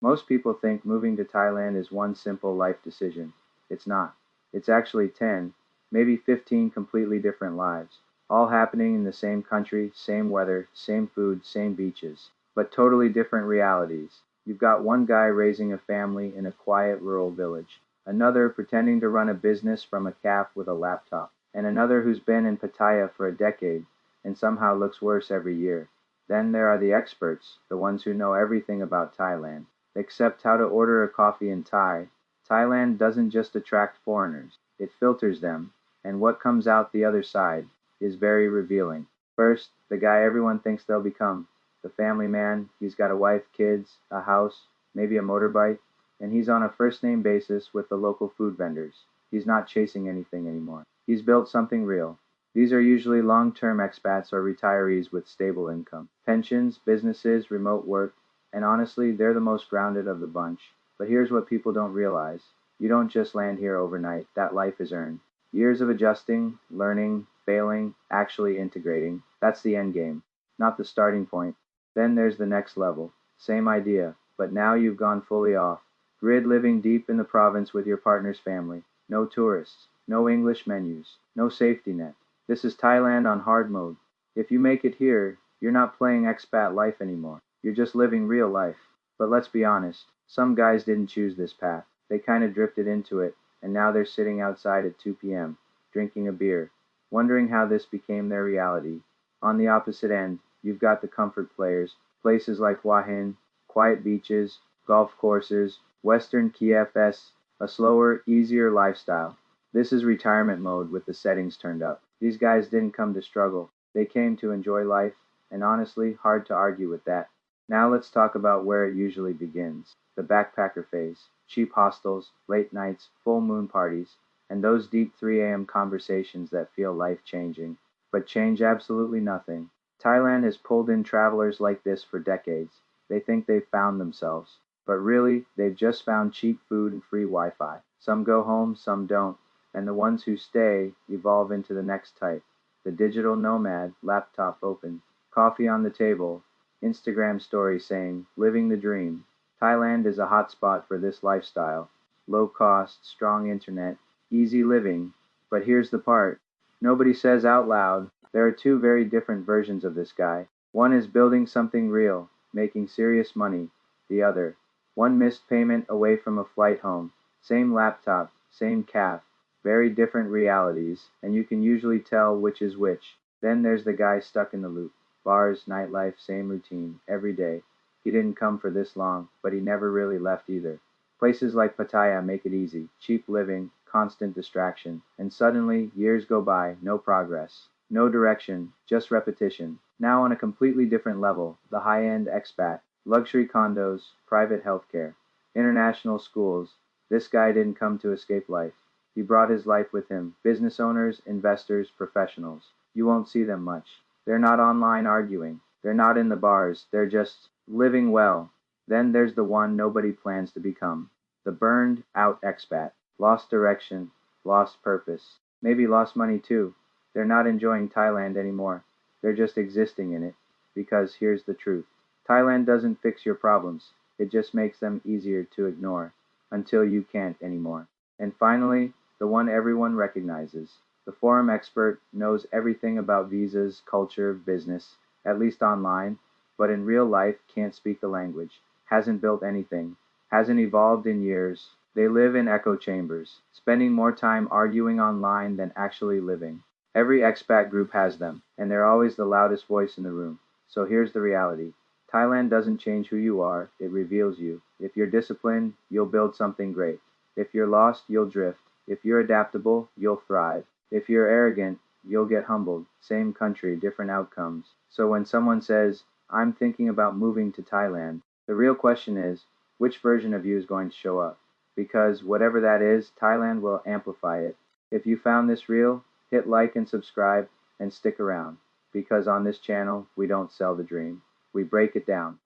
Most people think moving to Thailand is one simple life decision. It's not. It's actually 10, maybe 15 completely different lives, all happening in the same country, same weather, same food, same beaches, but totally different realities. You've got one guy raising a family in a quiet rural village, another pretending to run a business from a calf with a laptop, and another who's been in Pattaya for a decade and somehow looks worse every year. Then there are the experts, the ones who know everything about Thailand, except how to order a coffee in Thai. Thailand doesn't just attract foreigners, it filters them, and what comes out the other side is very revealing. First, the guy everyone thinks they'll become. The family man, he's got a wife, kids, a house, maybe a motorbike, and he's on a first name basis with the local food vendors. He's not chasing anything anymore. He's built something real. These are usually long term expats or retirees with stable income. Pensions, businesses, remote work, and honestly, they're the most grounded of the bunch. But here's what people don't realize. You don't just land here overnight. That life is earned. Years of adjusting, learning, failing, actually integrating. That's the end game, not the starting point. Then there's the next level. Same idea, but now you've gone fully off. Grid living deep in the province with your partner's family. No tourists, no English menus, no safety net. This is Thailand on hard mode. If you make it here, you're not playing expat life anymore. You're just living real life. But let's be honest, some guys didn't choose this path. They kind of drifted into it, and now they're sitting outside at 2 p.m., drinking a beer, wondering how this became their reality. On the opposite end, you've got the comfort players, places like Hua Hin, quiet beaches, golf courses, Western KFS, a slower, easier lifestyle. This is retirement mode with the settings turned up. These guys didn't come to struggle. They came to enjoy life, and honestly, hard to argue with that. Now let's talk about where it usually begins. The backpacker phase. Cheap hostels, late nights, full moon parties, and those deep 3 a.m. conversations that feel life changing, but change absolutely nothing. Thailand has pulled in travelers like this for decades. They think they've found themselves, but really, they've just found cheap food and free Wi Fi. Some go home, some don't, and the ones who stay evolve into the next type, the digital nomad, laptop open, coffee on the table, Instagram story saying, living the dream. Thailand is a hotspot for this lifestyle. Low cost, strong internet, easy living. But here's the part. Nobody says out loud. There are two very different versions of this guy. One is building something real, making serious money. The other, one missed payment away from a flight home. Same laptop, same calf. Very different realities, and you can usually tell which is which. Then there's the guy stuck in the loop. Bars, nightlife, same routine, every day. He didn't come for this long, but he never really left either. Places like Pattaya make it easy, cheap living, constant distraction, and suddenly years go by, no progress, no direction, just repetition. Now on a completely different level, the high-end expat, luxury condos, private healthcare, international schools. This guy didn't come to escape life. He brought his life with him, business owners, investors, professionals. You won't see them much. They're not online arguing. They're not in the bars. They're just living well. Then there's the one nobody plans to become. The burned out expat. Lost direction. Lost purpose. Maybe lost money too. They're not enjoying Thailand anymore. They're just existing in it. Because here's the truth. Thailand doesn't fix your problems. It just makes them easier to ignore. Until you can't anymore. And finally, the one everyone recognizes. The forum expert knows everything about visas, culture, business, at least online, but in real life can't speak the language, hasn't built anything, hasn't evolved in years. They live in echo chambers, spending more time arguing online than actually living. Every expat group has them, and they're always the loudest voice in the room. So here's the reality. Thailand doesn't change who you are, it reveals you. If you're disciplined, you'll build something great. If you're lost, you'll drift. If you're adaptable, you'll thrive. If you're arrogant, you'll get humbled. Same country, different outcomes. So when someone says, I'm thinking about moving to Thailand, the real question is, which version of you is going to show up? Because whatever that is, Thailand will amplify it. If you found this real, hit like and subscribe and stick around. Because on this channel, we don't sell the dream. We break it down.